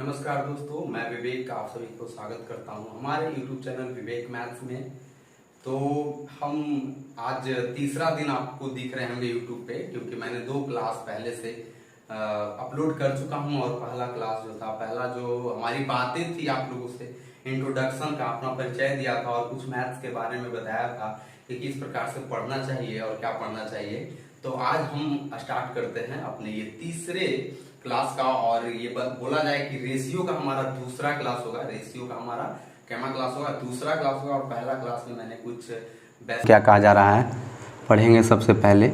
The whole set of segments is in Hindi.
नमस्कार दोस्तों, मैं विवेक आप सभी को स्वागत करता हूं हमारे YouTube चैनल विवेक मैथ्स में। तो हम आज तीसरा दिन आपको दिख रहे होंगे YouTube पे, क्योंकि मैंने 2 क्लास पहले से अपलोड कर चुका हूं। और पहला क्लास जो था, पहला जो हमारी बातें थी आप लोगों से, इंट्रोडक्शन का अपना परिचय दिया था और कुछ मैथ्स के बारे में बताया था कि किस प्रकार से पढ़ना चाहिए और क्या पढ़ना चाहिए। तो आज हम स्टार्ट करते हैं अपने ये तीसरे क्लास का। और ये बोला जाए कि रेशियो का हमारा दूसरा क्लास होगा, रेशियो का हमारा कैमा क्लास होगा, दूसरा क्लास होगा। और पहला क्लास में मैंने कुछ क्या कहा जा रहा है पढ़ेंगे। सबसे पहले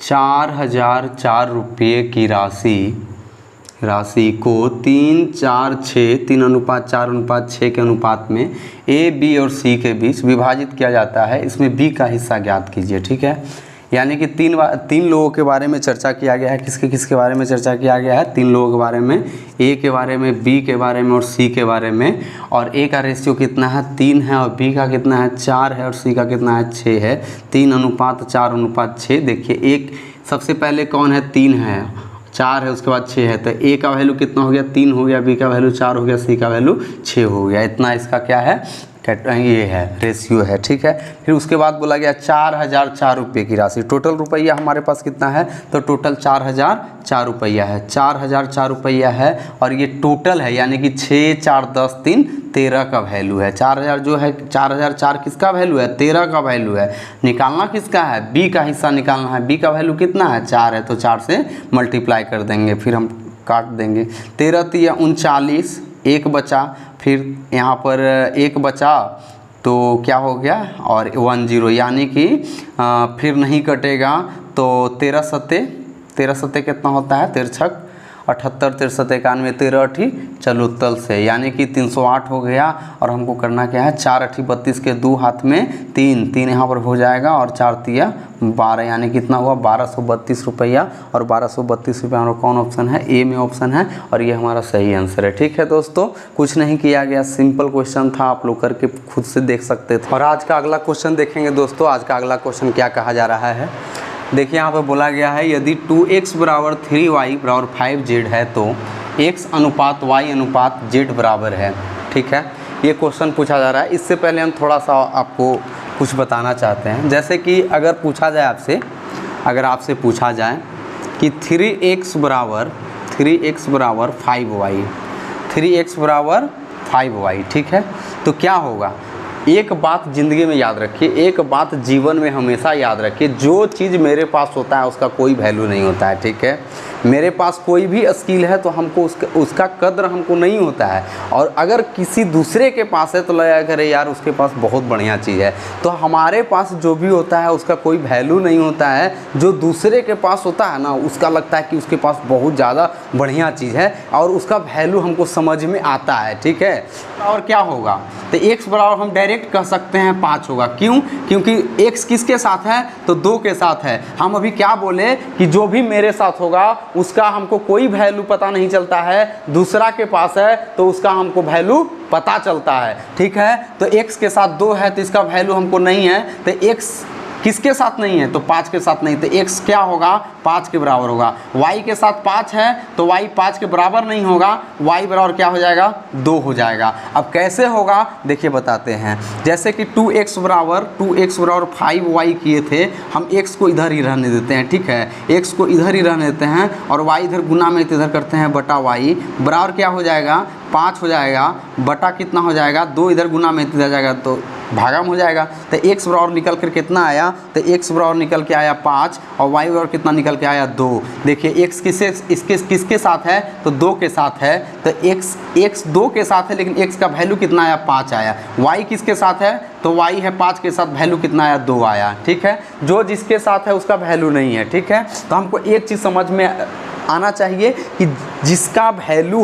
4004 रुपये की राशि को 3, 4, 6 3:4:6 के अनुपात में ए, बी और सी के बीच विभाजित किया जाता है। इसमें बी का हिस्सा ज्ञात कीजिए। ठीक है, यानी कि तीन लोगों के बारे में चर्चा किया गया है। किसके किसके बारे में चर्चा किया गया है? 3 लोगों के बारे में, ए के बारे में, बी के बारे में और सी के बारे में। और ए का रेशियो कितना है? 3 है। और बी का कितना है? 4 है। और सी का कितना है? 6 है। 3:4:6। देखिए, एक सबसे पहले कौन है? 3 है, 4 है, उसके बाद 6 है। तो ए का वैल्यू कितना हो गया? 3 हो गया, बी का वैल्यू 4 हो गया, सी का वैल्यू 6 हो गया। इतना इसका क्या है? ये है रेशियो है। ठीक है, फिर उसके बाद बोला गया 4004 रुपये की राशि। टोटल रुपया हमारे पास कितना है? तो टोटल 4004 रुपया है। 4004 रुपया है और ये टोटल है, यानी कि 6, 4, 10, 3, 13 का वैल्यू है। 4000 जो है, 4004 किसका वैल्यू है? 13 का वैल्यू है। निकालना किसका है? बी का हिस्सा निकालना है। बी का वैल्यू कितना है? 4 है, तो 4 से मल्टीप्लाई कर देंगे, फिर हम काट देंगे। 13 × 39, 1 बचा, फिर यहाँ पर 1 बचा तो क्या हो गया? और 10, यानी कि फिर नहीं कटेगा। तो 13 सत्ते कितना होता है? 13 78, 63 91, 13 8 चलो तल से, यानी कि 308 हो गया। और हमको करना क्या है? 4 8 32 के 2 हाथ में 3 यहाँ पर हो जाएगा। और 4 3 12, यानी कितना हुआ? 1232 रुपया। और 1232 रुपया हमारा कौन ऑप्शन है? ए में ऑप्शन है। और ये हमारा सही आंसर है। ठीक है दोस्तों, कुछ नहीं किया गया, सिंपल क्वेश्चन था, आप लोग करके खुद से देख सकते थे। और आज का अगला क्वेश्चन देखेंगे दोस्तों। आज का अगला क्वेश्चन क्या कहा जा रहा है? देखिए, यहाँ पर बोला गया है यदि 2x = 3y = 5z है तो x अनुपात y अनुपात z बराबर है। ठीक है, ये क्वेश्चन पूछा जा रहा है। इससे पहले हम थोड़ा सा आपको कुछ बताना चाहते हैं। जैसे कि अगर पूछा जाए आपसे पूछा जाए कि 3x = 5y, 3x = 5y। ठीक है, तो क्या होगा? एक बात ज़िंदगी में याद रखिए, एक बात जीवन में हमेशा याद रखिए, जो चीज़ मेरे पास होता है उसका कोई वैल्यू नहीं होता है। ठीक है, मेरे पास कोई भी स्किल है तो हमको उसका कद्र हमको नहीं होता है। और अगर किसी दूसरे के पास है तो लगेगा करे यार उसके पास बहुत बढ़िया चीज़ है। तो हमारे पास जो भी होता है उसका कोई वैल्यू नहीं होता है। जो दूसरे के पास होता है ना, उसका लगता है कि उसके पास बहुत ज़्यादा बढ़िया चीज़ है और उसका वैल्यू हमको समझ में आता है। ठीक है, और क्या होगा? तो x बराबर हम डायरेक्ट कह सकते हैं 5 होगा। क्यों? क्योंकि x किसके साथ है? तो 2 के साथ है। हम अभी क्या बोले कि जो भी मेरे साथ होगा उसका हमको कोई वैल्यू पता नहीं चलता है, दूसरा के पास है तो उसका हमको वैल्यू पता चलता है। ठीक है, तो x के साथ 2 है तो इसका वैल्यू हमको नहीं है। तो x किसके साथ नहीं है? तो 5 के साथ नहीं। तो x क्या होगा? 5 के बराबर होगा। y के साथ 5 है तो y 5 के बराबर नहीं होगा, y बराबर क्या हो जाएगा? 2 हो जाएगा। अब कैसे होगा देखिए बताते हैं। जैसे कि 2x = 5y किए थे, हम x को इधर ही रहने देते हैं। ठीक है, x को इधर ही रहने देते हैं और y इधर गुना में इधर करते हैं बटा y बराबर क्या हो जाएगा? 5 हो जाएगा। बटा कितना हो जाएगा? 2 इधर गुना में इधर जाएगा तो भागा में हो जाएगा। तो x बराबर निकल कर कितना आया? तो x बराबर निकल के आया 5 और y बराबर कितना निकल के आया? 2। देखिए x किसके साथ है? तो 2 के साथ है। तो x 2 के साथ है, लेकिन x का वैल्यू कितना आया? 5 आया। y किसके साथ है? तो y है 5 के साथ, वैल्यू कितना आया? 2 आया। ठीक है, जो जिसके साथ है उसका वैल्यू नहीं है। ठीक है, तो हमको एक चीज़ समझ में आना चाहिए कि जिसका वैल्यू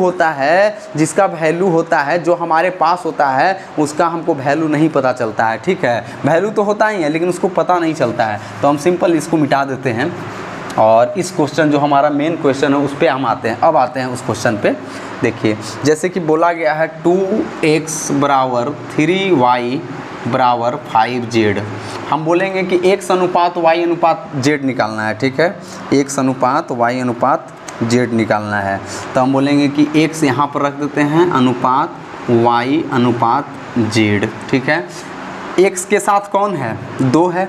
होता है, जो हमारे पास होता है, उसका हमको वैल्यू नहीं पता चलता है। ठीक है, वैल्यू तो होता ही है लेकिन उसको पता नहीं चलता है। तो हम सिंपल इसको मिटा देते हैं और इस क्वेश्चन जो हमारा मेन क्वेश्चन है उस पर हम आते हैं। अब आते हैं उस क्वेश्चन पे। देखिए, जैसे कि बोला गया है 2x = 3y = 5z। हम बोलेंगे कि x अनुपात y अनुपात z निकालना है। ठीक है, x अनुपात y अनुपात जेड निकालना है। तो हम बोलेंगे कि x यहाँ पर रख देते हैं अनुपात y अनुपात z, ठीक है। x के साथ कौन है, 2 है,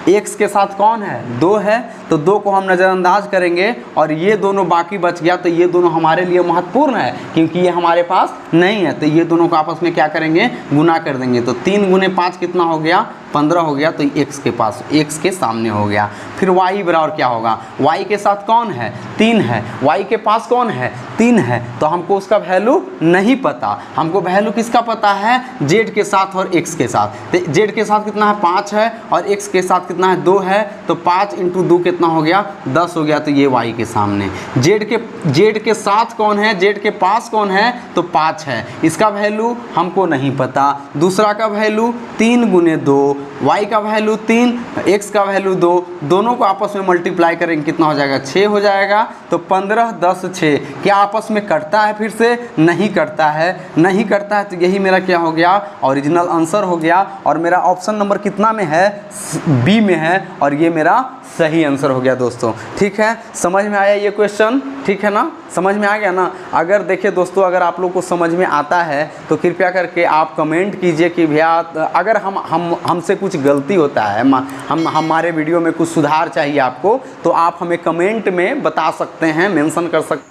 x के साथ कौन है, 2 है, तो 2 को हम नज़रअंदाज करेंगे और ये दोनों बाकी बच गया, तो ये दोनों हमारे लिए महत्वपूर्ण है क्योंकि ये हमारे पास नहीं है, तो ये दोनों को आपस में क्या करेंगे, गुना कर देंगे। तो 3 गुने 5 कितना हो गया, 15 हो गया, तो x के पास, x के सामने हो गया। फिर y बराबर क्या होगा, y के साथ कौन है, 3 है, y के पास कौन है, 3 है, तो हमको उसका वैल्यू नहीं पता, हमको वैल्यू किसका पता है, z के साथ और x के साथ। तो z के साथ कितना है, 5 है, और x के साथ कितना है, 2 है, तो 5 × 2 कितना हो गया, 10 हो गया, तो ये y के सामने। z के साथ कौन है, z के पास कौन है, तो 5 है, इसका वैल्यू हमको नहीं पता। दूसरा का वैल्यू 3 × 2, y का वैल्यू 3, x का वैल्यू 2, दोनों को आपस में मल्टीप्लाई करेंगे कितना हो जाएगा, 6 हो जाएगा। तो 15 10 6 क्या आपस में कटता है, फिर से नहीं कटता है, नहीं करता है, तो यही मेरा क्या हो गया, ओरिजिनल आंसर हो गया। और मेरा ऑप्शन नंबर कितना में है, बी में है, और ये मेरा सही आंसर हो गया दोस्तों। ठीक है, समझ में आया ये क्वेश्चन, ठीक है ना, समझ में आ गया ना। अगर देखिए दोस्तों, अगर आप लोग को समझ में आता है तो कृपया करके आप कमेंट कीजिए कि भैया अगर हमसे कुछ गलती होता है, हमारे वीडियो में कुछ सुधार चाहिए आपको, तो आप हमें कमेंट में बता सकते हैं, मेंशन कर सकते हैं।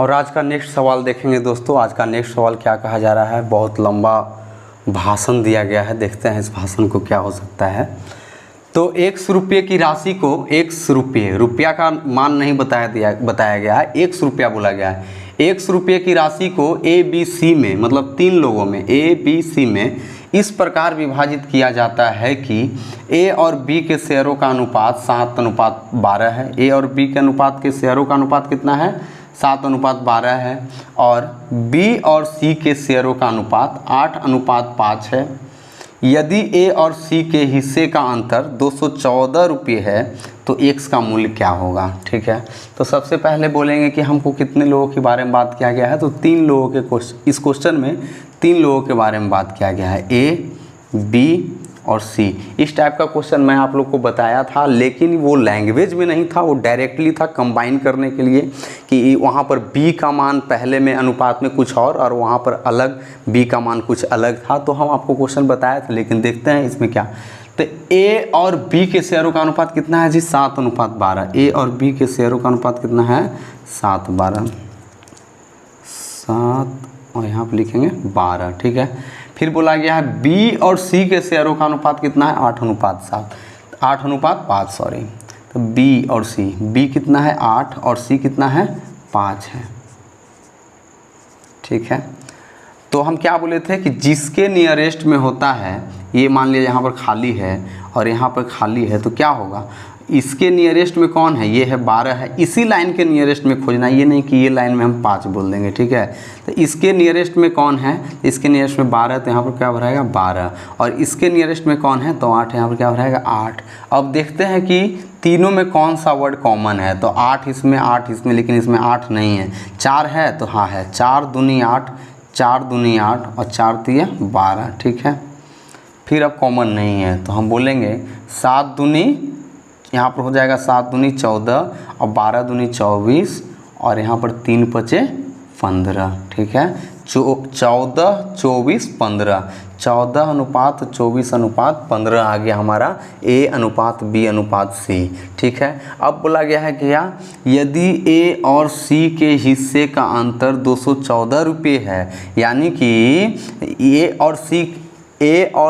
और आज का नेक्स्ट सवाल देखेंगे दोस्तों। आज का नेक्स्ट सवाल क्या कहा जा रहा है, बहुत लंबा भाषण दिया गया है, देखते हैं इस भाषण को क्या हो सकता है। तो 100 रुपये की राशि को, 100 रुपये, रुपया का मान नहीं बताया गया है, 100 रुपया बोला गया है। 100 रुपये की राशि को ए बी सी में, मतलब 3 लोगों में, ए बी सी में इस प्रकार विभाजित किया जाता है कि ए और बी के शेयरों का अनुपात 7:12 है। ए और बी के अनुपात के शेयरों का अनुपात कितना है, 7:12 है, और बी और सी के शेयरों का अनुपात 8:5 है। यदि ए और सी के हिस्से का अंतर 214 रुपये है तो x का मूल्य क्या होगा। ठीक है, तो सबसे पहले बोलेंगे कि हमको कितने लोगों के बारे में बात किया गया है, तो 3 लोगों के क्वेश्चन, इस क्वेश्चन में 3 लोगों के बारे में बात किया गया है, ए बी और सी। इस टाइप का क्वेश्चन मैं आप लोग को बताया था, लेकिन वो लैंग्वेज में नहीं था, वो डायरेक्टली था कंबाइन करने के लिए, कि वहाँ पर b का मान पहले में अनुपात में कुछ और वहाँ पर अलग b का मान कुछ अलग था। तो हम आपको क्वेश्चन बताया था, लेकिन देखते हैं इसमें क्या। तो a और b के शेयरों का अनुपात कितना है जी, 7:12। a और b के शेयरों का अनुपात कितना है, 7:12, 7 और यहाँ पर लिखेंगे 12। ठीक है, फिर बोला गया है B और C के शेयरों का अनुपात कितना है, 8:7, 8:5 सॉरी। तो B और C, B कितना है 8 और C कितना है 5 है। ठीक है, तो हम क्या बोले थे कि जिसके नियरेस्ट में होता है, ये मान लिया यहाँ पर खाली है और यहाँ पर खाली है, तो क्या होगा, इसके नियरेस्ट में कौन है, ये है 12 है, इसी लाइन के नियरेस्ट में खोजना, ये नहीं कि ये लाइन में हम 5 बोल देंगे। ठीक है, तो इसके नियरेस्ट में कौन है, इसके नियरेस्ट में 12, तो यहाँ पर क्या भराएगा 12, और इसके नियरेस्ट में कौन है, तो 8, यहाँ पर क्या भराएगा 8। अब देखते हैं कि तीनों में कौन सा वर्ड कॉमन है, तो 8 इसमें, 8 इसमें, लेकिन इसमें 8 नहीं है। 4 है, तो हाँ है, 4 दूनी 8, 4 दूनी 8 और 4 तिया 12। ठीक है, फिर अब कॉमन नहीं है, तो हम बोलेंगे 7 दूनी, यहाँ पर हो जाएगा 7 दूनी 14 और 12 दूनी 24, और यहाँ पर 3 पचे 15। ठीक है, 14 24 15, 14:24:15 आ गया हमारा A/B/C। ठीक है, अब बोला गया है कि यदि A और C के हिस्से का अंतर 214 रुपये है, यानी कि A और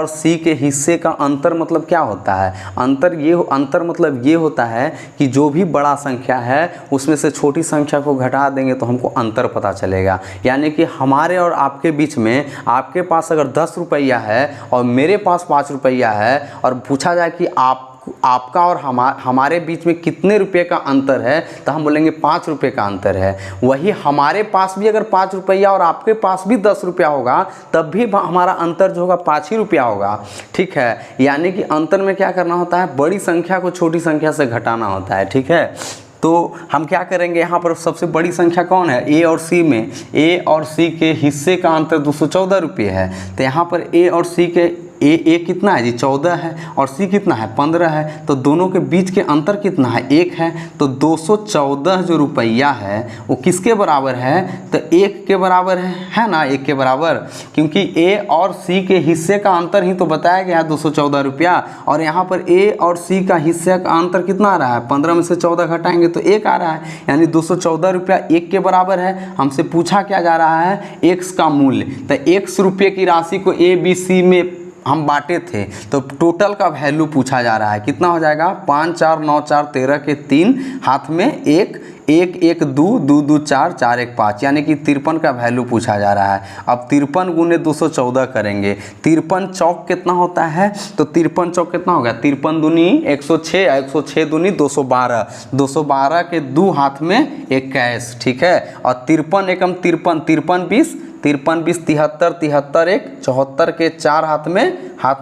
C के हिस्से का अंतर मतलब क्या होता है, अंतर मतलब ये होता है कि जो भी बड़ा संख्या है उसमें से छोटी संख्या को घटा देंगे तो हमको अंतर पता चलेगा। यानी कि हमारे और आपके बीच में, आपके पास अगर 10 रुपया है और मेरे पास 5 रुपया है, और पूछा जाए कि आपका और हमारे बीच में कितने रुपए का अंतर है, तो हम बोलेंगे 5 रुपये का अंतर है। वही हमारे पास भी अगर 5 रुपया और आपके पास भी 10 रुपया होगा, तब भी हमारा अंतर जो होगा 5 ही रुपया होगा। ठीक है, यानी कि अंतर में क्या करना होता है, बड़ी संख्या को छोटी संख्या से घटाना होता है। ठीक है, तो हम क्या करेंगे, यहाँ पर सबसे बड़ी संख्या कौन है, A और C में, A और C के हिस्से का अंतर 214 रुपये है, तो यहाँ पर A और C के ए कितना है जी 14 है और सी कितना है 15 है, तो दोनों के बीच के अंतर कितना है 1 है। तो 214 जो रुपया है वो किसके बराबर है, तो 1 के बराबर है ना, 1 के बराबर, क्योंकि ए और सी के हिस्से का अंतर ही तो बताया गया है 214 रुपया, और यहाँ पर ए और सी का हिस्से का अंतर कितना आ रहा है, 15 में से 14 घटाएंगे तो 1 आ रहा है, यानी 214 रुपया 1 के बराबर है। हमसे पूछा क्या जा रहा है, x का मूल्य, तो x रुपये की राशि को ए बी सी में हम बांटे थे, तो टोटल का वैल्यू पूछा जा रहा है, कितना हो जाएगा 5 4 9 4 13 के 3 हाथ में 1 1 1 2 2 2 4 4 1 5, यानी कि 53 का वैल्यू पूछा जा रहा है। अब 53 गुने 214 करेंगे, 53 चौक कितना होता है, तो 53 चौक कितना होगा, 53 दूनी 106, 106 दूनी 212, 212 के 2 हाथ में 21, ठीक है। और 53 एकम 53, 53 20, 53 20 73, 73 1 74 के 4 हाथ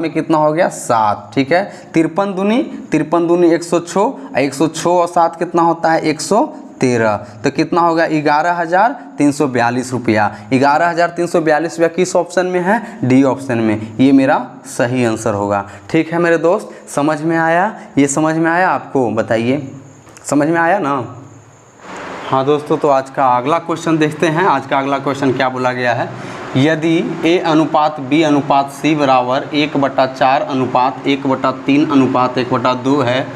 में कितना हो गया 7, ठीक है। 53 दूनी 106, 106 और 7 कितना होता है 113, तो कितना होगा 11,342 रुपया। 11,342 रुपया किस ऑप्शन में है, डी ऑप्शन में, ये मेरा सही आंसर होगा। ठीक है मेरे दोस्त, समझ में आया, ये समझ में आया आपको, बताइए समझ में आया ना। हाँ दोस्तों, तो आज का अगला क्वेश्चन देखते हैं। आज का अगला क्वेश्चन क्या बोला गया है, यदि a अनुपात b अनुपात c बराबर 1/4 अनुपात 1/3 अनुपात 1/2 है,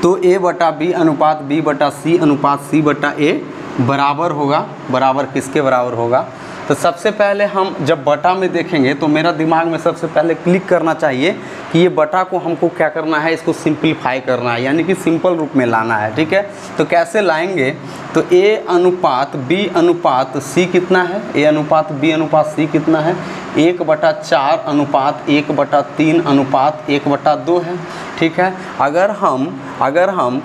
तो a/b अनुपात b/c अनुपात c/a बराबर होगा। बराबर किसके बराबर होगा, तो सबसे पहले हम जब बटा में देखेंगे तो मेरा दिमाग में सबसे पहले क्लिक करना चाहिए कि ये बटा को हमको क्या करना है, इसको सिंपलीफाई करना है, यानी कि सिंपल रूप में लाना है, ठीक है। तो कैसे लाएंगे, तो a अनुपात b अनुपात c कितना है, a अनुपात b अनुपात c कितना है, 1/4 अनुपात 1/3 अनुपात 1/2 है, ठीक है। अगर हम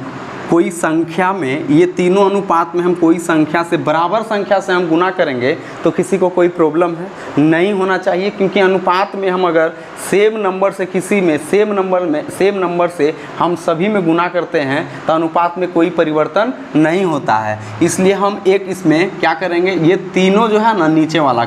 कोई संख्या में ये तीनों अनुपात में हम कोई संख्या से बराबर संख्या से हम गुना करेंगे तो किसी को कोई प्रॉब्लम है नहीं होना चाहिए, क्योंकि अनुपात में हम अगर सेम नंबर से किसी में सेम नंबर से हम सभी में गुना करते हैं तो अनुपात में कोई परिवर्तन नहीं होता है। इसलिए हम एक इसमें क्या करेंगे, ये तीनों जो है ना नीचे वाला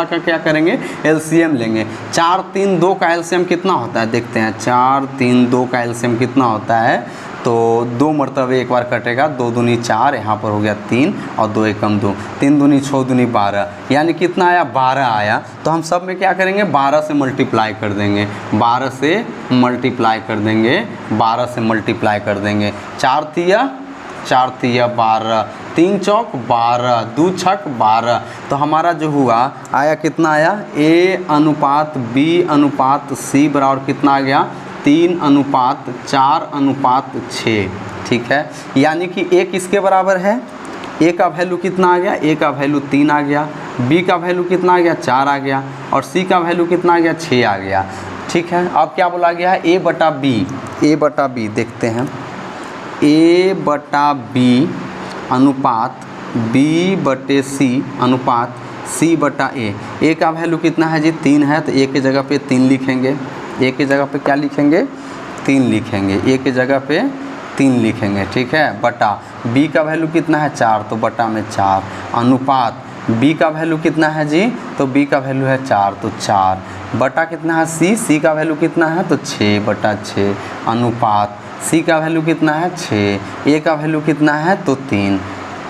का क्या करेंगे, एलसीएम लेंगे। 4 3 2 का एलसीएम कितना होता है देखते हैं, 4 3 2 का एलसीएम कितना होता है, तो 2 मरतबे एक बार कटेगा, 2 दूनी 4, यहाँ पर हो गया 3 और 2 एकम 2, 3 दूनी 6 दूनी 12, यानी कितना आया 12 आया। तो हम सब में क्या करेंगे, 12 से मल्टीप्लाई कर देंगे, 12 से मल्टीप्लाई कर देंगे, 12 से मल्टीप्लाई कर देंगे। 4 तिया 12, 3 चौक 12, 2 छक 12, तो हमारा जो हुआ आया कितना आया, a अनुपात b अनुपात c बराबर कितना आ गया, 3:4:6, ठीक है। यानी कि a किसके बराबर है, a का वैल्यू कितना आ गया, a का वैल्यू 3 आ गया, b का वैल्यू कितना आ गया 4 आ गया, और c का वैल्यू कितना आ गया 6 आ गया, ठीक है। अब क्या बोला गया है, a/b देखते हैं, a/b अनुपात b/c अनुपात c/a। a का वैल्यू कितना है जी 3 है, तो a के जगह पे 3 लिखेंगे, ए के जगह पे क्या लिखेंगे 3 लिखेंगे, ए के जगह पे 3 लिखेंगे, ठीक है। बटा बी का वैल्यू कितना है 4, तो बटा में 4, अनुपात बी का वैल्यू कितना है जी, तो बी का वैल्यू है 4, तो 4 बटा कितना है सी का वैल्यू कितना है, तो 6/6, अनुपात सी का वैल्यू कितना है 6, ए का वैल्यू कितना है, तो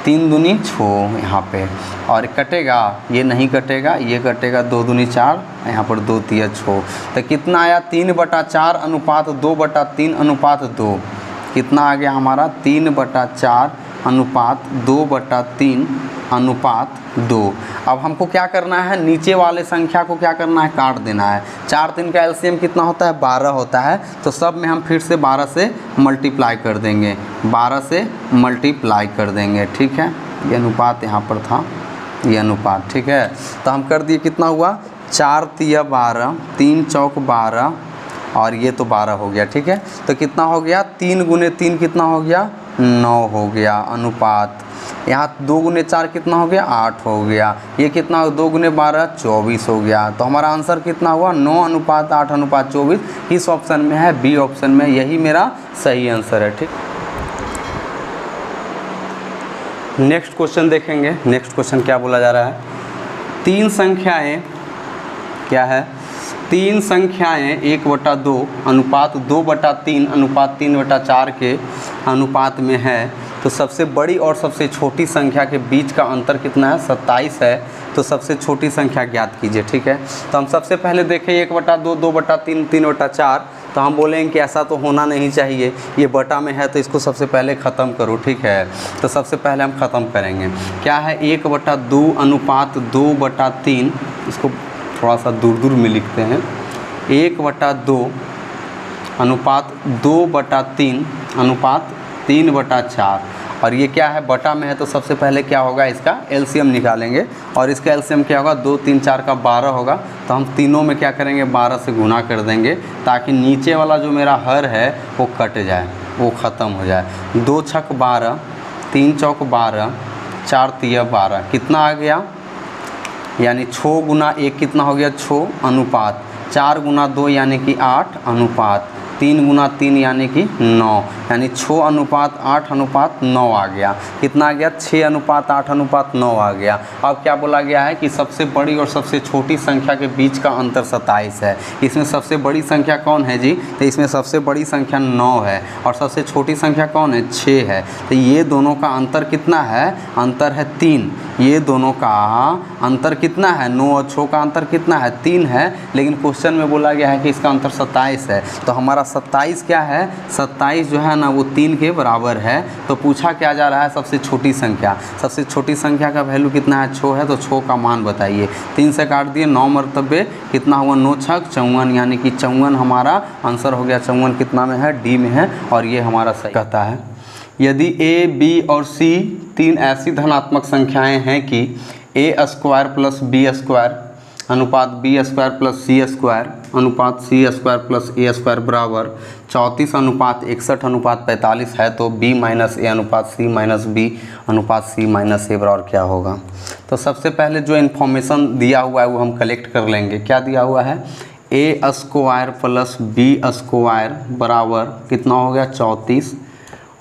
3 दूनी 6 यहाँ पे, और कटेगा ये नहीं कटेगा, ये कटेगा, 2 दूनी 4, यहाँ पर 2 तिया 6, तो कितना आया 3/4 अनुपात 2/3 अनुपात 2, कितना आ गया हमारा 3/4 अनुपात 2/3 अनुपात 2। अब हमको क्या करना है, नीचे वाले संख्या को क्या करना है, काट देना है। 4 3 का एलसीएम कितना होता है 12 होता है, तो सब में हम फिर से 12 से मल्टीप्लाई कर देंगे, 12 से मल्टीप्लाई कर देंगे, ठीक है। ये अनुपात यहाँ पर था, ये अनुपात, ठीक है। तो हम कर दिए, कितना हुआ 4 तिया 12, 3 चौक 12, और ये तो 12 हो गया, ठीक है। तो कितना हो गया 3 गुने 3 कितना हो गया 9 हो गया, अनुपात यहाँ 2 गुने 4 कितना हो गया 8 हो गया, ये कितना 2 गुने 12 24 हो गया। तो हमारा आंसर कितना हुआ 9:8:24, किस ऑप्शन में है, बी ऑप्शन में, यही मेरा सही आंसर है, ठीक। नेक्स्ट क्वेश्चन देखेंगे। नेक्स्ट क्वेश्चन क्या बोला जा रहा है, 3 संख्याएं क्या है, तीन संख्याएं 1/2 अनुपात 2/3 अनुपात 3/4 के अनुपात में है, तो सबसे बड़ी और सबसे छोटी संख्या के बीच का अंतर कितना है? 27 है। तो सबसे छोटी संख्या ज्ञात कीजिए। ठीक है, तो हम सबसे पहले देखें 1/2, 2/3, 3/4, तो हम बोलेंगे कि ऐसा तो होना नहीं चाहिए, ये बटा में है तो इसको सबसे पहले ख़त्म करो। ठीक है, तो सबसे पहले हम ख़त्म करेंगे। क्या है? 1/2 अनुपात 2/3, इसको थोड़ा सा दूर दूर में लिखते हैं। 1/2 अनुपात 2/3 अनुपात 3/4, और ये क्या है? बटा में है तो सबसे पहले क्या होगा? इसका एलसीएम निकालेंगे, और इसका एलसीएम क्या होगा? 2 3 4 का 12 होगा। तो हम तीनों में क्या करेंगे? 12 से गुना कर देंगे, ताकि नीचे वाला जो मेरा हर है वो कट जाए, वो ख़त्म हो जाए। 2 छक 12, 3 चौक 12, 4 तिया 12, कितना आ गया? यानी 6 गुना 1 कितना हो गया? 6 अनुपात 4 गुना 2 यानी कि 8 अनुपात 3 गुना 3 यानी कि 9, यानी 6 अनुपात 8 अनुपात 9 आ गया। कितना आ गया? 6 अनुपात 8 अनुपात 9 आ गया। अब क्या बोला गया है कि सबसे बड़ी और सबसे छोटी संख्या के बीच का अंतर 27 है। इसमें सबसे बड़ी संख्या कौन है जी? तो इसमें सबसे बड़ी संख्या 9 है, और सबसे छोटी संख्या कौन है? 6 है। तो ये दोनों का अंतर कितना है? अंतर है 3। ये दोनों का अंतर कितना है? 9 और 6 का अंतर कितना है? 3 है। लेकिन क्वेश्चन में बोला गया है कि इसका अंतर 27 है, तो हमारा 27 क्या है? 27 जो है ना वो 3 के बराबर है। तो पूछा क्या जा रहा है? सबसे छोटी संख्या। सबसे छोटी संख्या का वैल्यू कितना है? 6 है, तो 6 का मान बताइए। 3 से काट दिए, 9 मरतबे कितना हुआ? 9 छक 54, यानी कि 54 हमारा आंसर हो गया। 54 कितना में है? डी में है, और ये हमारा सही कहता है। यदि ए, बी और सी तीन ऐसी धनात्मक संख्याएं हैं कि a² प्लस b² अनुपात b² प्लस c² अनुपात c² प्लस a² बराबर 34 अनुपात 61 अनुपात 45 है, तो b माइनस ए अनुपात c माइनस बी अनुपात c माइनस ए बराबर क्या होगा? तो सबसे पहले जो इन्फॉर्मेशन दिया हुआ है वो हम कलेक्ट कर लेंगे। क्या दिया हुआ है? a² प्लस b² बराबर कितना हो गया? 34,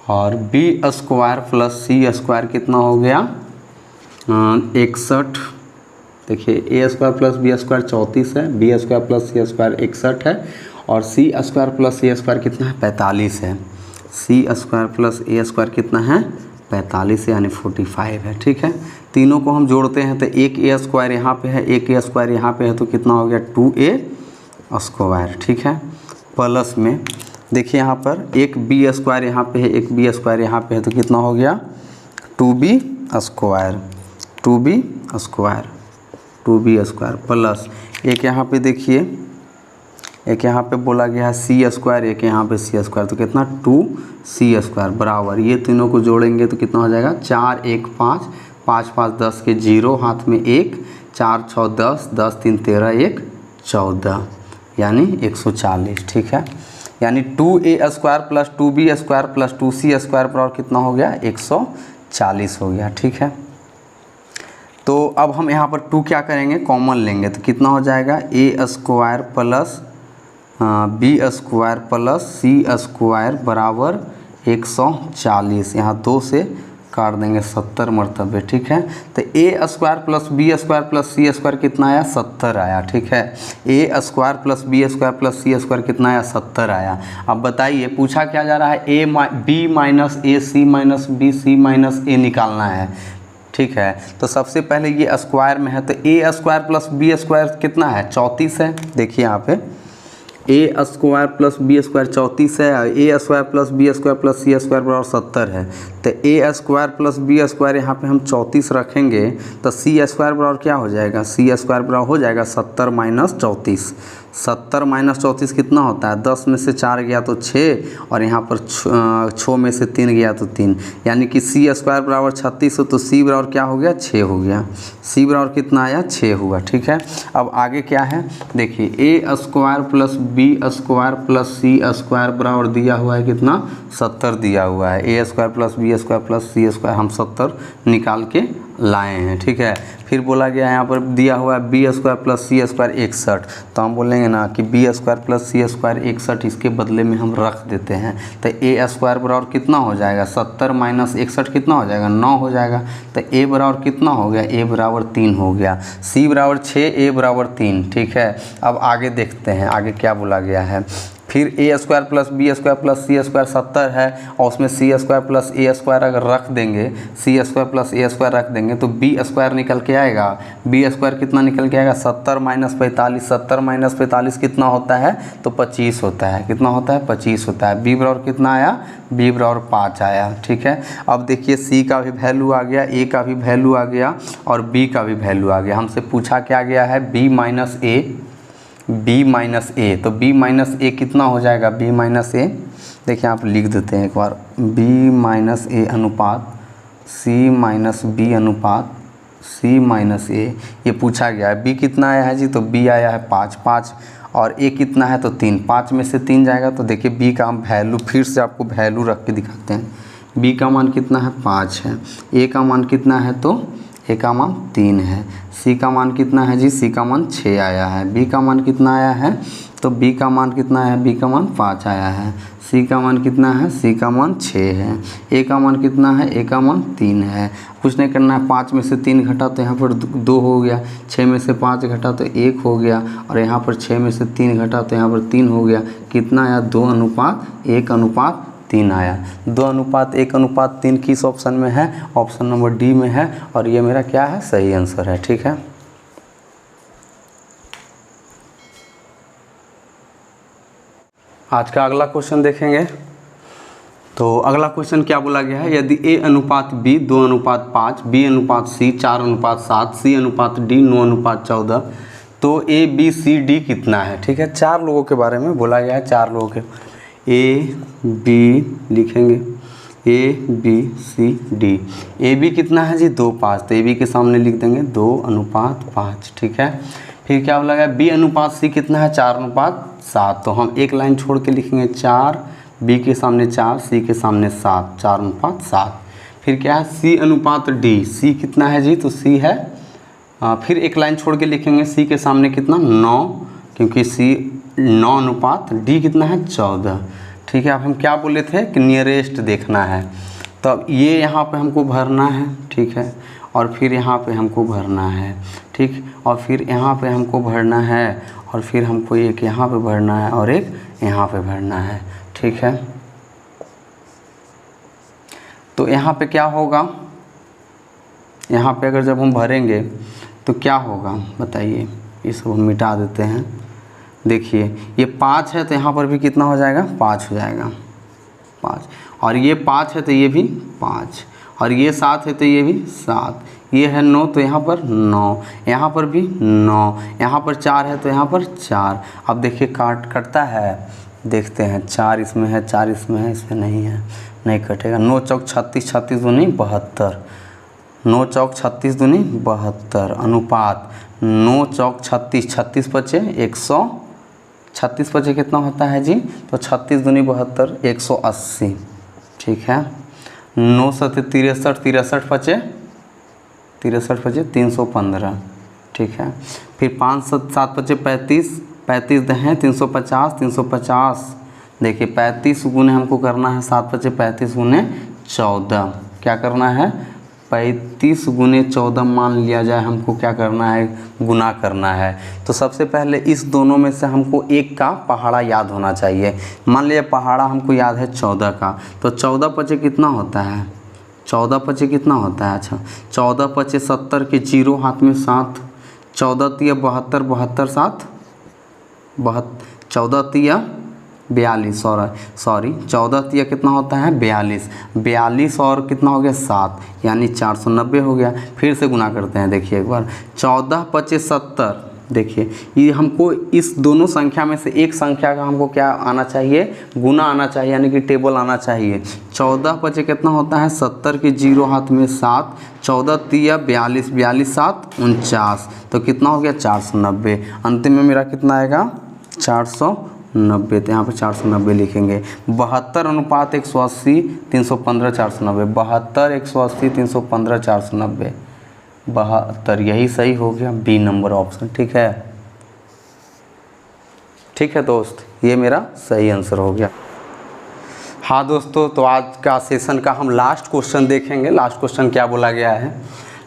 और b² प्लस c² कितना हो गया? 61। देखिए a² प्लस b² 34 है, b² प्लस c² 61 है, और c² प्लस a² कितना है? 45 है। c² प्लस a² कितना है? 45, यानी 45 है। ठीक है, तीनों को हम जोड़ते हैं तो एक a² यहाँ पे है, एक a² यहाँ पे है, तो कितना हो गया? 2a²। ठीक है, प्लस में देखिए यहाँ पर एक b² यहाँ पे है, एक b² यहाँ पे है, तो कितना हो गया? 2b² 2b² प्लस एक यहाँ पे देखिए, एक यहाँ पे बोला गया है c², एक यहाँ पे c², तो कितना? 2c² बराबर, ये तीनों को जोड़ेंगे तो कितना हो जाएगा? 4 1 5 5 5 10 के 0, हाथ में 1, 4 6 10 10 3 13 1 14, यानी 140। ठीक है, यानी 2a² plus 2b² plus 2c² बराबर कितना हो गया? 140 हो गया। ठीक है, तो अब हम यहाँ पर 2 क्या करेंगे? कॉमन लेंगे, तो कितना हो जाएगा? a² plus b² plus c² बराबर 140। यहाँ 2 से काट देंगे 70 मरतबे। ठीक है, तो a² plus b² plus c² कितना आया? 70 आया। ठीक है, a² plus b² plus c² कितना आया? 70 आया। अब बताइए पूछा क्या जा रहा है? b minus A, c minus B, c minus A निकालना है। ठीक है, तो सबसे पहले ये स्क्वायर में है, तो a² प्लस b² कितना है? 34 है। देखिए यहाँ पे a² प्लस b² 34 है, a² plus b² plus c² बराबर 70 है। तो a² प्लस b² यहाँ पे हम 34 रखेंगे, तो c² बराबर क्या हो जाएगा? c² बराबर हो जाएगा 70 माइनस 34। 70 माइनस 34 कितना होता है? 10 में से 4 गया तो 6, और यहाँ पर 6 में से 3 गया तो 3, यानी कि c² बराबर 36 हो, तो c बराबर क्या हो गया? 6 हो गया। c बराबर कितना आया? 6 हुआ। ठीक है, अब आगे क्या है? देखिए a² plus b² plus c² बराबर दिया हुआ है कितना? 70 दिया हुआ है। a² plus b² plus c² हम 70 निकाल के लाए हैं, ठीक है। फिर बोला गया यहाँ पर दिया हुआ है B square plus C square 61, तो हम बोलेंगे ना कि B square plus C square 61 इसके बदले में हम रख देते हैं। तो ए स्क्वायर बराबर कितना हो जाएगा, 70 माइनस 61 कितना हो जाएगा, 9 हो जाएगा। तो ए बराबर कितना हो गया, ए बराबर 3 हो गया। सी बराबर 6, ए बराबर 3, ठीक है। अब आगे देखते हैं आगे क्या बोला गया है। फिर A square plus B square plus C square 70 है, और उसमें C square plus A square अगर रख देंगे, C square plus A square रख देंगे तो बी स्क्वायर निकल के आएगा। बी स्क्वायर कितना निकल के आएगा, 70 माइनस 45, 70 माइनस 45 कितना होता है, तो 25 होता है। कितना होता है, 25 होता है। बी बराबर कितना आया, बी बराबर 5 आया, ठीक है। अब देखिए सी का भी वैल्यू आ गया, ए का भी वैल्यू आ गया और बी का भी वैल्यू आ गया। हमसे पूछा क्या गया है, बी माइनस ए, बी माइनस ए, तो बी माइनस ए कितना हो जाएगा, बी माइनस ए, देखिए आप लिख देते हैं एक बार, बी माइनस ए अनुपात सी माइनस बी अनुपात सी माइनस ए, ये पूछा गया है। बी कितना आया है जी, तो बी आया है 5 और ए कितना है, तो 3, 5 में से 3 जाएगा। तो देखिए बी का हम वैल्यू फिर से आपको वैल्यू रख के दिखाते हैं। बी का मान कितना है, 5 है। ए का मान कितना है, तो ए का मान 3 है। सी का मान कितना है जी, सी का मान 6 आया है। बी का मान कितना आया है, तो बी का मान कितना है, बी का मान 5 आया है। सी का मान कितना है, सी का मान 6 है। ए का मान कितना है, ए का मान 3 है। कुछ नहीं करना है, 5 में से 3 घटा तो यहाँ पर 2 हो गया, 6 में से 5 घटा तो 1 हो गया, और यहाँ पर 6 में से 3 घटा तो यहाँ पर 3 हो गया। कितना आया, 2:1:3 आया। 2:1:3 किस ऑप्शन में है, ऑप्शन नंबर डी में है, और ये मेरा क्या है, सही आंसर है, ठीक है। आज का अगला क्वेश्चन देखेंगे। तो अगला क्वेश्चन क्या बोला गया है, यदि ए अनुपात बी 2:5, बी अनुपात सी 4:7, सी अनुपात डी 9:14, तो ए बी सी डी कितना है, ठीक है। 4 लोगों के बारे में बोला गया है, 4 लोगों के, ए बी लिखेंगे, A B C D. A B कितना है जी, 2:5, तो ए बी के सामने लिख देंगे 2:5, ठीक है। फिर क्या बोला गया, बी अनुपात सी कितना है, 4:7, तो हम एक लाइन छोड़ के लिखेंगे 4, बी के सामने 4, सी के सामने 7, 4:7। फिर क्या है, सी अनुपात डी, सी कितना है जी, तो सी है, फिर एक लाइन छोड़ के लिखेंगे सी के सामने कितना, 9, क्योंकि सी 9 डी कितना है, 14, ठीक है। अब हम क्या बोले थे कि नियरेस्ट देखना है, तो अब ये यहाँ पे हमको भरना है, ठीक है, और फिर यहाँ पे हमको भरना है, ठीक, और फिर यहाँ पे हमको भरना है, और फिर हमको एक यहाँ पे भरना है और एक यहाँ पे भरना है, ठीक है। तो यहाँ पे क्या होगा, यहाँ पे अगर जब हम भरेंगे तो क्या होगा बताइए, ये सब हम मिटा देते हैं। देखिए ये 5 है तो यहाँ पर भी कितना हो जाएगा, 5 हो जाएगा, 5, और ये 5 है तो ये भी 5, और ये 7 है तो ये भी 7, ये है 9 तो यहाँ पर 9, यहाँ पर भी 9, यहाँ पर 4 है तो यहाँ पर 4। अब देखिए कटता है, देखते हैं, 4 इसमें है, 4 इसमें है, इसमें नहीं है, नहीं कटेगा। 9 चौक 36, 36 दूनी 72, 9 चौक 36 दूनी 72, अनुपात 9 चौक 36, 36 पचे 100, 36 पचे कितना होता है जी, तो 36 दूनी 72, 180, ठीक है। 9 सते 63, 63 पचे 315, ठीक है। फिर 5 7 पचे 35, 35 दहें 350, 350, देखिए 35 गुने हमको करना है, 7 पचे 35 गुने 14, क्या करना है, 35 गुने 14 मान लिया जाए, हमको क्या करना है, गुना करना है। तो सबसे पहले इस दोनों में से हमको एक का पहाड़ा याद होना चाहिए। मान लीजिए पहाड़ा हमको याद है 14 का, तो 14 पचे कितना होता है, 14 पचे कितना होता है, अच्छा 14 पचे 70 के 0 हाथ में 7, 14 तिया 72, 72 7 14 तिया 42, सॉरी 14 तिया कितना होता है 42, 42 और कितना हो गया 7, यानी 490 हो गया। फिर से गुना करते हैं, देखिए एक बार, 14 पचे 70, देखिए ये हमको इस दोनों संख्या में से एक संख्या का हमको क्या आना चाहिए, गुना आना चाहिए, यानी कि टेबल आना चाहिए। 14 पचे कितना होता है 70 के 0 हाथ में 7, 14 तिया 42, 42 7 49, तो कितना हो गया 490। अंतिम में मेरा कितना आएगा 490, तो यहाँ पे 490 लिखेंगे। 72 अनुपात 180, 315 490, 72 180 315 490, 72, यही सही हो गया, बी नंबर ऑप्शन। ठीक है, ठीक है दोस्त, ये मेरा सही आंसर हो गया। हाँ दोस्तों, तो आज का सेशन का हम लास्ट क्वेश्चन देखेंगे। लास्ट क्वेश्चन क्या बोला गया है?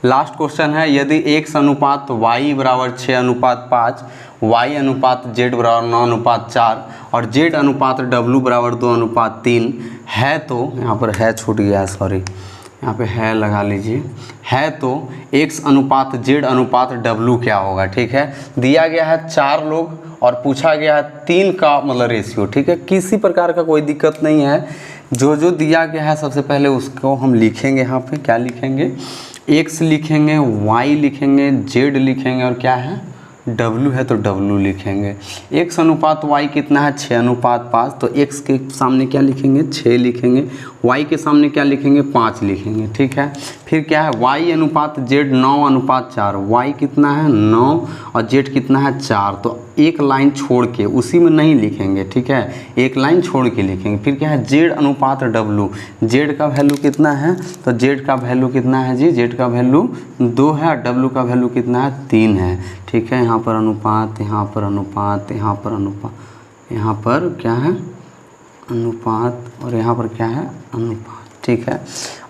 लास्ट क्वेश्चन है, यदि x अनुपात y बराबर 6:5, y अनुपात z बराबर 9:4 और z अनुपात w बराबर 2:3 है तो, यहाँ पर है छूट गया है, सॉरी, यहाँ पे है लगा लीजिए, है तो x अनुपात z अनुपात w क्या होगा? ठीक है, दिया गया है 4 लोग और पूछा गया है 3 का मतलब रेशियो। ठीक है, किसी प्रकार का कोई दिक्कत नहीं है, जो जो दिया गया है सबसे पहले उसको हम लिखेंगे। यहाँ पे क्या लिखेंगे? x लिखेंगे, y लिखेंगे, z लिखेंगे और क्या है w है तो w लिखेंगे। x अनुपात y कितना है? 6:5, तो x के सामने क्या लिखेंगे? 6 लिखेंगे, y के सामने क्या लिखेंगे? 5 लिखेंगे। ठीक है, फिर क्या है? y अनुपात z 9:4, y कितना है? 9 और z कितना है? 4, तो एक लाइन छोड़ के उसी में नहीं लिखेंगे। ठीक है, एक लाइन छोड़ के लिखेंगे। फिर क्या है? z अनुपात w, z का वैल्यू कितना है? तो z का वैल्यू कितना है जी? z का वैल्यू 2 है और w का वैल्यू कितना है? 3 है। ठीक है, यहाँ पर अनुपात, यहाँ पर अनुपात, यहाँ पर अनुपात, यहाँ पर क्या है? अनुपात, और यहाँ पर क्या है? अनुपात। ठीक है,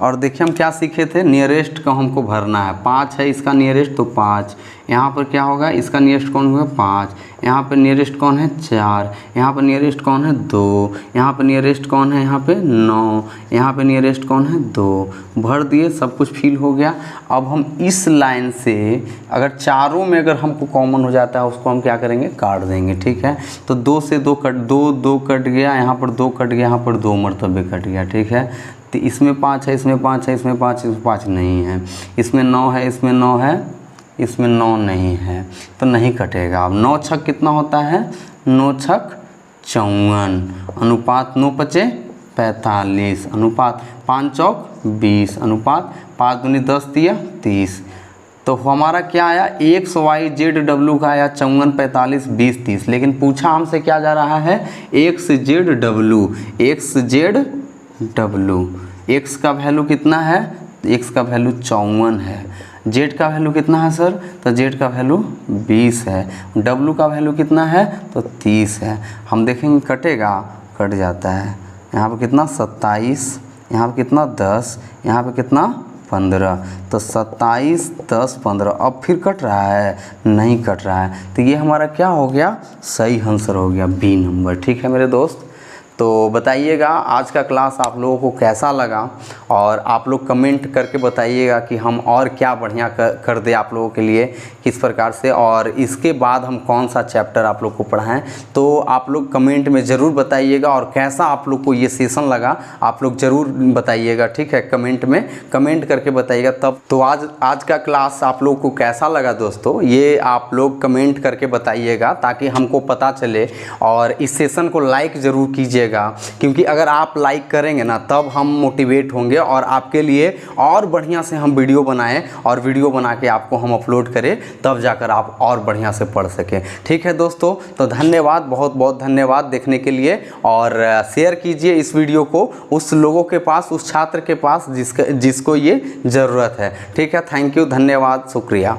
और देखिए हम क्या सीखे थे? नियरेस्ट का हमको भरना है। 5 है इसका नियरेस्ट, तो 5, यहाँ पर क्या होगा? इसका नियरेस्ट कौन होगा? 5, यहाँ पर नियरेस्ट कौन है? 4, यहाँ पर नियरेस्ट कौन है? 2, यहाँ पर नियरेस्ट कौन है? यहाँ पे 9, यहाँ पे नियरेस्ट कौन है? 2। भर दिए, सब कुछ फिल हो गया। अब हम इस लाइन से अगर चारों में अगर हमको कॉमन हो जाता है उसको हम क्या करेंगे? काट देंगे। ठीक है, तो 2 से 2 कट, 2 कट गया, यहाँ पर 2 कट गया, यहाँ पर 2 मरतबे कट गया। ठीक है, तो इसमें 5 है, इसमें 5 है, इसमें 5, इसमें 5 नहीं है, इसमें 9 है, इसमें 9 है, इसमें 9 नहीं है, तो नहीं कटेगा। अब 9 छक कितना होता है? 9 छक 54, अनुपात 9 पचे 45, अनुपात 5 चौक 20, अनुपात 5 दूनी 10 दिया 30। तो हमारा क्या आया? x y z w का आया 54, 45, 20, 30। लेकिन पूछा हमसे क्या जा रहा है? x z w, x z w, x का वैल्यू कितना है? x का वैल्यू 54 है। z का वैल्यू कितना है सर? तो z का वैल्यू 20 है। w का वैल्यू कितना है? तो 30 है। हम देखेंगे कटेगा, कट जाता है। यहाँ पर कितना? 27, यहाँ पर कितना? 10, यहाँ पर कितना? 15, तो 27, 10, 15। अब फिर कट रहा है? नहीं कट रहा है, तो ये हमारा क्या हो गया? सही आंसर हो गया, बी नंबर। ठीक है मेरे दोस्त, तो बताइएगा आज का क्लास आप लोगों को कैसा लगा, और आप लोग कमेंट करके बताइएगा कि हम और क्या बढ़िया कर दे आप लोगों के लिए, किस प्रकार से, और इसके बाद हम कौन सा चैप्टर आप लोग को पढ़ाएं। तो आप लोग कमेंट में ज़रूर बताइएगा, और कैसा आप लोग को ये सेशन लगा आप लोग ज़रूर बताइएगा। ठीक है, कमेंट में कमेंट करके बताइएगा तब। तो आज का क्लास आप लोग को कैसा लगा दोस्तों, ये आप लोग कमेंट करके बताइएगा ताकि हमको पता चले, और इस सेशन को लाइक ज़रूर कीजिए, क्योंकि अगर आप लाइक करेंगे ना तब हम मोटिवेट होंगे और आपके लिए और बढ़िया से हम वीडियो बनाएं, और वीडियो बना के आपको हम अपलोड करें, तब जाकर आप और बढ़िया से पढ़ सकें। ठीक है दोस्तों, तो धन्यवाद, बहुत बहुत धन्यवाद देखने के लिए, और शेयर कीजिए इस वीडियो को उस लोगों के पास, उस छात्र के पास जिसको ये ज़रूरत है। ठीक है, थैंक यू, धन्यवाद, शुक्रिया।